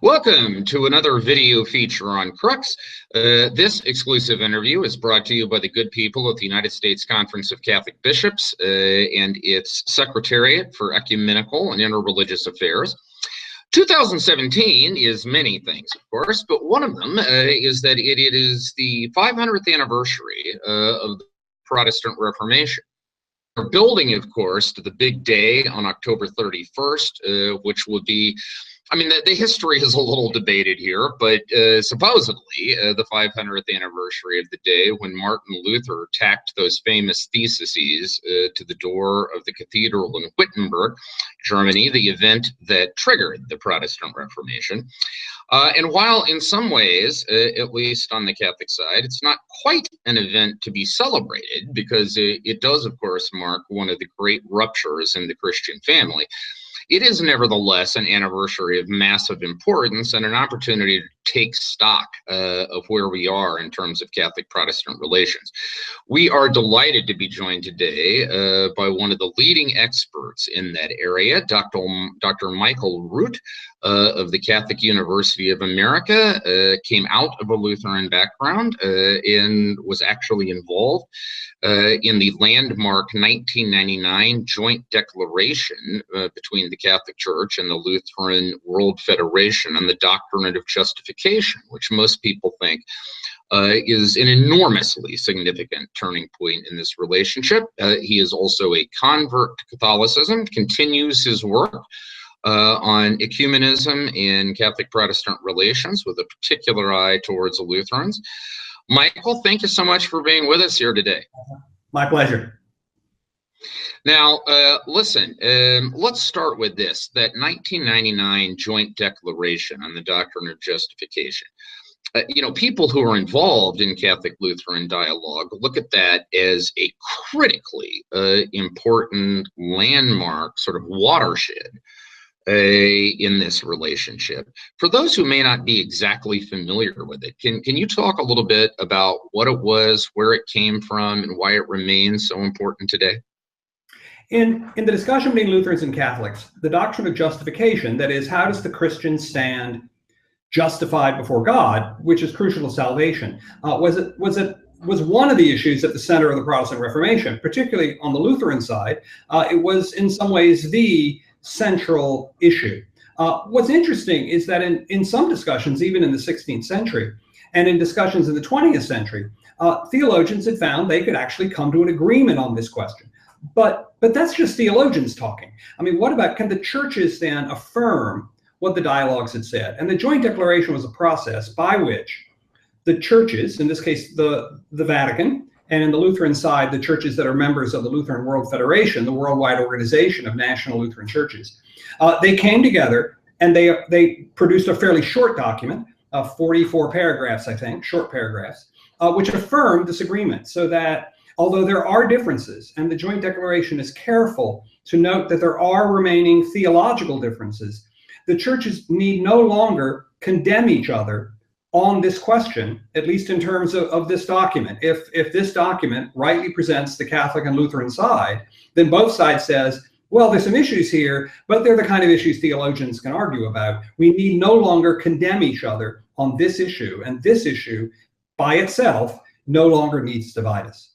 Welcome to another video feature on Crux. This exclusive interview is brought to you by the good people of the United States Conference of Catholic Bishops and its Secretariat for Ecumenical and Interreligious Affairs. 2017 is many things, of course, but one of them is that it is the 500th anniversary of the Protestant Reformation. We're building, of course, to the big day on October 31st, which will be, the history is a little debated here, but supposedly the 500th anniversary of the day when Martin Luther tacked those famous theses to the door of the cathedral in Wittenberg, Germany, the event that triggered the Protestant Reformation. And while in some ways, at least on the Catholic side, it's not quite an event to be celebrated because it does, of course, mark one of the great ruptures in the Christian family, it is nevertheless an anniversary of massive importance and an opportunity to take stock of where we are in terms of Catholic-Protestant relations. We are delighted to be joined today by one of the leading experts in that area, Dr. Michael Root of the Catholic University of America, came out of a Lutheran background and was actually involved in the landmark 1999 joint declaration between the Catholic Church and the Lutheran World Federation on the doctrine of justification, which most people think is an enormously significant turning point in this relationship. He is also a convert to Catholicism, continues his work on ecumenism in Catholic-Protestant relations with a particular eye towards the Lutherans. Michael, thank you so much for being with us here today. My pleasure. Now, listen, let's start with this, that 1999 joint declaration on the doctrine of justification. People who are involved in Catholic-Lutheran dialogue look at that as a critically important landmark, sort of watershed in this relationship. For those who may not be exactly familiar with it, can you talk a little bit about what it was, where it came from, and why it remains so important today? In the discussion between Lutherans and Catholics, the doctrine of justification, that is, how does the Christian stand justified before God, which is crucial to salvation, was one of the issues at the center of the Protestant Reformation. Particularly on the Lutheran side, it was in some ways the central issue. What's interesting is that in some discussions, even in the 16th century, and in discussions in the 20th century, theologians had found they could actually come to an agreement on this question. But that's just theologians talking. What about, can the churches then affirm what the dialogues had said? And the joint declaration was a process by which the churches, in this case the Vatican, and in the Lutheran side, the churches that are members of the Lutheran World Federation, the worldwide organization of national Lutheran churches, they came together and they produced a fairly short document, 44 paragraphs, I think, short paragraphs, which affirmed this agreement, so that although there are differences, and the joint declaration is careful to note that there are remaining theological differences, the churches need no longer condemn each other on this question, at least in terms of this document. If this document rightly presents the Catholic and Lutheran side, then both sides says, well, there's some issues here, but they're the kind of issues theologians can argue about. We need no longer condemn each other on this issue, and this issue by itself no longer needs to divide us.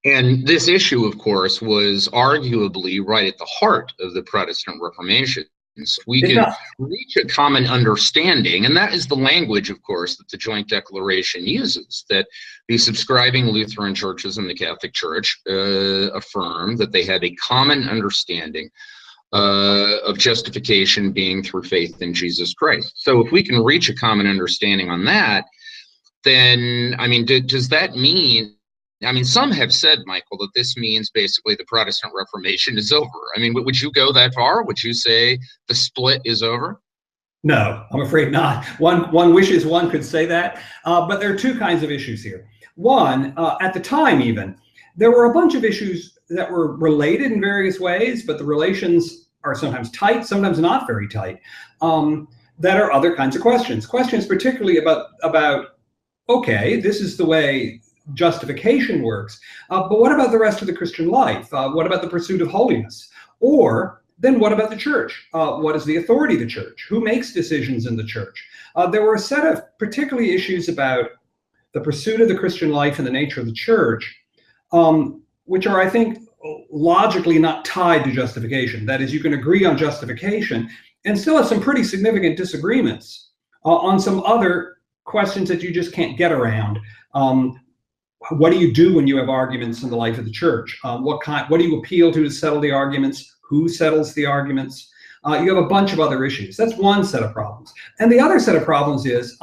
And this issue, of course, was arguably right at the heart of the Protestant Reformation. So we can reach a common understanding, and that is the language, of course, that the joint declaration uses, that the subscribing Lutheran churches and the Catholic Church affirm that they have a common understanding of justification being through faith in Jesus Christ. So if we can reach a common understanding on that, then, does that mean, some have said, Michael, that this means basically the Protestant Reformation is over. Would you go that far? Would you say the split is over? No, I'm afraid not. One wishes one could say that, but there are two kinds of issues here. One, at the time even, there were a bunch of issues that were related in various ways, but the relations are sometimes tight, sometimes not very tight, that are other kinds of questions. Questions particularly about okay, this is the way justification works, but what about the rest of the Christian life? What about the pursuit of holiness? Or Then what about the church? What is the authority of the church? Who makes decisions in the church? There were a set of particularly issues about the pursuit of the Christian life and the nature of the church, which are, I think, logically not tied to justification. That is, you can agree on justification and still have some pretty significant disagreements on some other questions that you just can't get around. What do you do when you have arguments in the life of the church? What do you appeal to settle the arguments? Who settles the arguments? You have a bunch of other issues. That's one set of problems. And the other set of problems is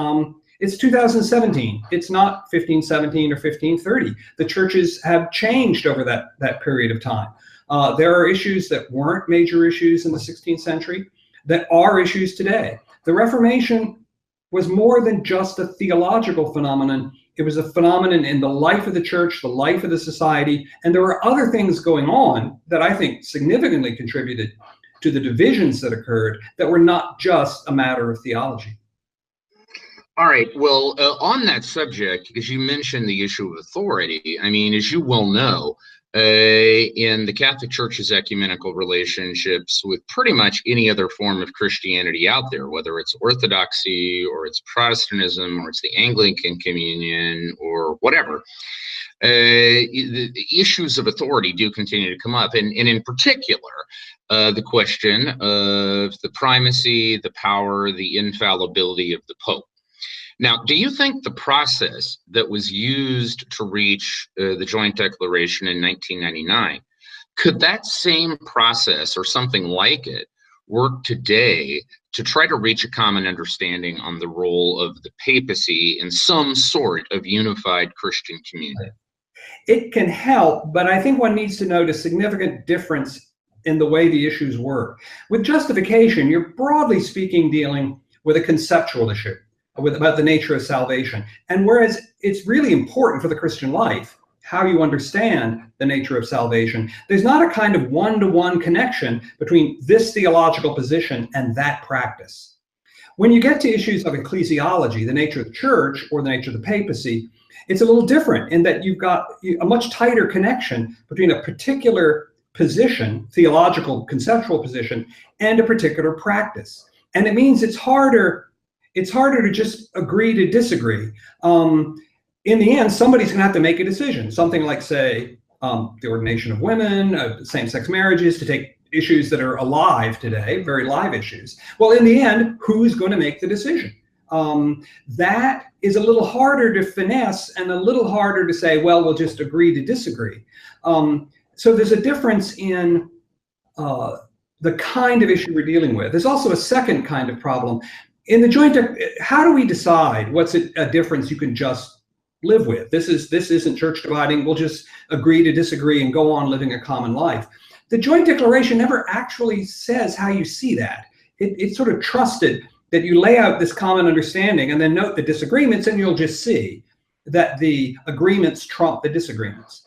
it's 2017. It's not 1517 or 1530. The churches have changed over that period of time. There are issues that weren't major issues in the 16th century that are issues today. The Reformation was more than just a theological phenomenon. It was a phenomenon in the life of the church, the life of the society, and there were other things going on that I think significantly contributed to the divisions that occurred that were not just a matter of theology. All right. Well, on that subject, because you mentioned the issue of authority, I mean, as you well know, in the Catholic Church's ecumenical relationships with pretty much any other form of Christianity out there, whether it's Orthodoxy or it's Protestantism or it's the Anglican Communion or whatever, the issues of authority do continue to come up. And in particular, the question of the primacy, the power, the infallibility of the Pope. Now, do you think the process that was used to reach the Joint Declaration in 1999, could that same process or something like it work today to try to reach a common understanding on the role of the papacy in some sort of unified Christian community? It can help, but I think one needs to note a significant difference in the way the issues work. With justification, you're broadly speaking dealing with a conceptual issue about the nature of salvation. And whereas it's really important for the Christian life, how you understand the nature of salvation, there's not a kind of one-to-one connection between this theological position and that practice. When you get to issues of ecclesiology, the nature of the church or the nature of the papacy, it's a little different in that you've got a much tighter connection between a particular position, theological, conceptual position, and a particular practice. And it means it's harder to just agree to disagree. In the end, somebody's going to have to make a decision. Something like, say, the ordination of women, same-sex marriages, to take issues that are alive today, very live issues. Well, in the end, who's going to make the decision? That is a little harder to finesse and a little harder to say, well, we'll just agree to disagree. So there's a difference in the kind of issue we're dealing with. There's also a second kind of problem. In the joint, how do we decide what's a difference you can just live with? This isn't church dividing. We'll just agree to disagree and go on living a common life. The Joint Declaration never actually says how you see that. It's sort of trusted that you lay out this common understanding and then note the disagreements, and you'll just see that the agreements trump the disagreements.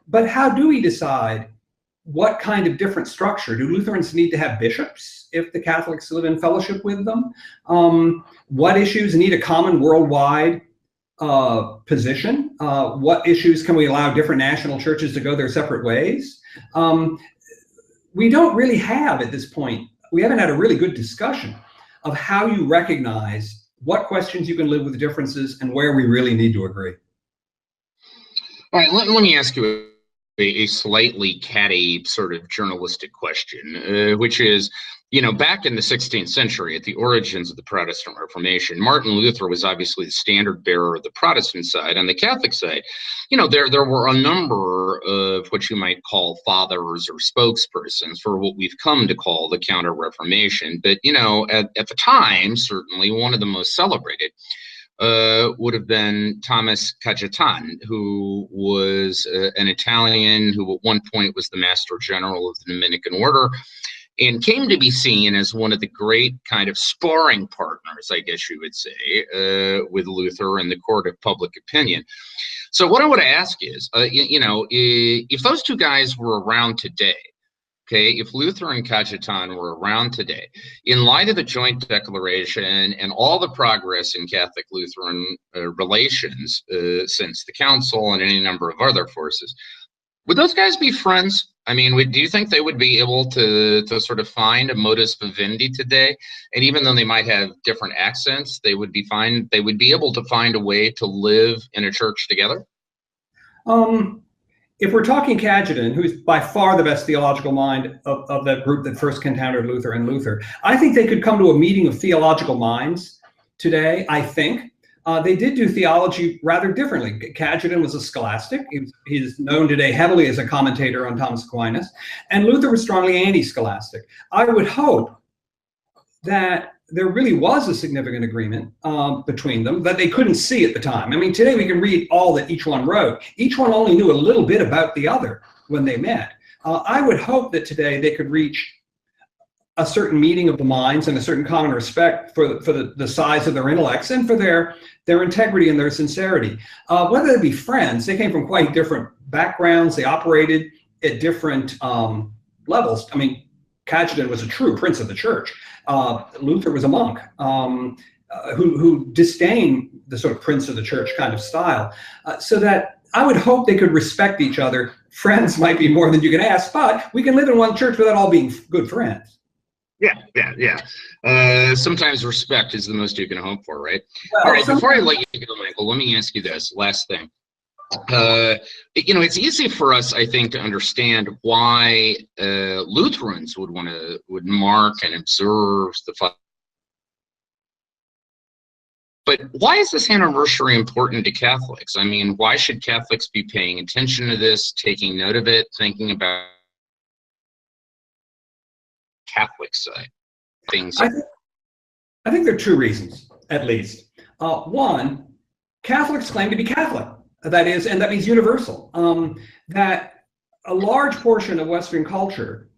But how do we decide what kind of different structure? Do Lutherans need to have bishops if the Catholics live in fellowship with them? What issues need a common worldwide position? What issues can we allow different national churches to go their separate ways? We don't really have, at this point, we haven't had a really good discussion of how you recognize what questions you can live with differences and where we really need to agree. All right, let me ask you a slightly catty sort of journalistic question, which is, you know, back in the 16th century, at the origins of the Protestant Reformation, Martin Luther was obviously the standard bearer of the Protestant side. On the Catholic side, you know, there were a number of what you might call fathers or spokespersons for what we've come to call the Counter-Reformation. But, you know, at the time, certainly one of the most celebrated would have been Thomas Padgett, who was an Italian who at one point was the Master General of the Dominican Order, and came to be seen as one of the great kind of sparring partners, I guess you would say, with Luther in the court of public opinion. So what I want to ask is, you know, if those two guys were around today, okay, if Luther and Cajetan were around today, in light of the Joint Declaration and all the progress in Catholic-Lutheran relations since the Council and any number of other forces, Would those guys be friends? I mean, do you think they would be able to sort of find a modus vivendi today? And even though they might have different accents, they would be fine. They would be able to find a way to live in a church together. If we're talking Cajetan, who's by far the best theological mind of that group that first encountered Luther and Luther, I think they could come to a meeting of theological minds today. I think they did do theology rather differently. Cajetan was a scholastic. He's known today heavily as a commentator on Thomas Aquinas, and Luther was strongly anti-scholastic. I would hope that there really was a significant agreement between them that they couldn't see at the time. I mean, today we can read all that each one wrote. Each one only knew a little bit about the other when they met. I would hope that today they could reach a certain meeting of the minds and a certain common respect for the size of their intellects and for their integrity and their sincerity. Whether they be friends, they came from quite different backgrounds. They operated at different levels. I mean, Cajetan was a true prince of the church. Luther was a monk who disdained the sort of prince of the church kind of style. So that I would hope they could respect each other. Friends might be more than you can ask, but we can live in one church without all being good friends. Yeah. Sometimes respect is the most you can hope for, right? Well, all right, before I let you go, Michael, let me ask you this last thing. It's easy for us, I think, to understand why Lutherans would mark and observe the. But why is this anniversary important to Catholics? I mean, why should Catholics be paying attention to this, taking note of it, thinking about Catholic side things? I think there are two reasons, at least. One, Catholics claim to be Catholic. That is, and that means universal. That a large portion of Western culture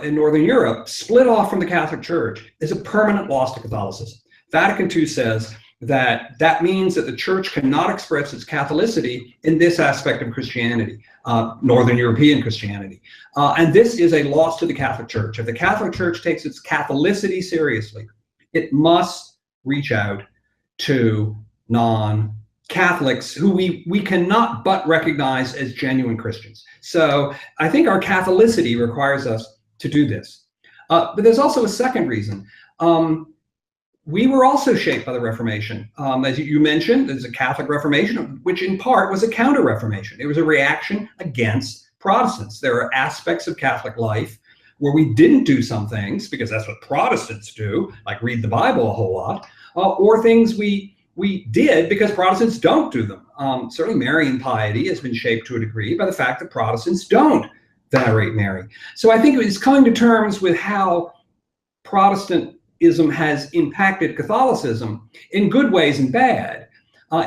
in Northern Europe split off from the Catholic Church is a permanent loss to Catholicism. Vatican II says that means that the Church cannot express its Catholicity in this aspect of Christianity, Northern European Christianity. And this is a loss to the Catholic Church. If the Catholic Church takes its Catholicity seriously, it must reach out to non-Catholics who we cannot but recognize as genuine Christians. So I think our Catholicity requires us to do this. But there's also a second reason. We were also shaped by the Reformation. As you mentioned, there's a Catholic Reformation, which in part was a counter-Reformation. It was a reaction against Protestants. There are aspects of Catholic life where we didn't do some things, because that's what Protestants do, like read the Bible a whole lot, or things we did because Protestants don't do them. Certainly Marian piety has been shaped to a degree by the fact that Protestants don't venerate Mary. So I think it's coming to terms with how Protestantism has impacted Catholicism in good ways and bad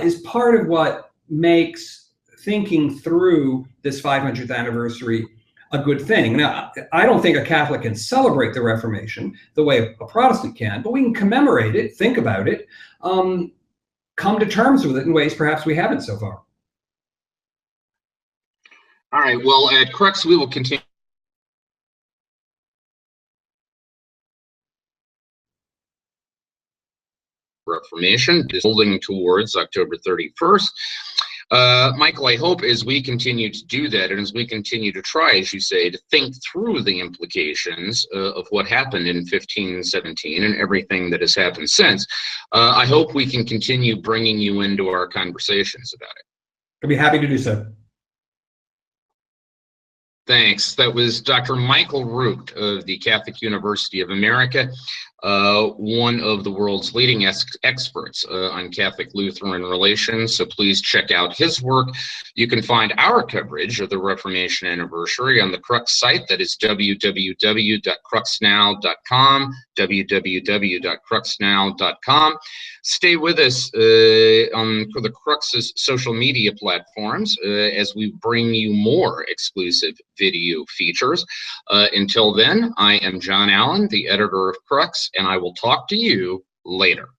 is part of what makes thinking through this 500th anniversary a good thing. Now, I don't think a Catholic can celebrate the Reformation the way a Protestant can, but we can commemorate it, think about it, come to terms with it in ways perhaps we haven't so far. All right, well, at Crux, we will continue. Reformation is holding towards October 31st. Michael, I hope as we continue to do that, and as we continue to try, as you say, to think through the implications of what happened in 1517 and everything that has happened since, I hope we can continue bringing you into our conversations about it. I'd be happy to do so. Thanks. That was Dr. Michael Root of the Catholic University of America, one of the world's leading experts on Catholic Lutheran relations. So please check out his work. You can find our coverage of the Reformation anniversary on the Crux site. That is www.cruxnow.com, www.cruxnow.com. Stay with us for the Crux's social media platforms as we bring you more exclusive video features. Until then, I am John Allen, the editor of Crux, and I will talk to you later.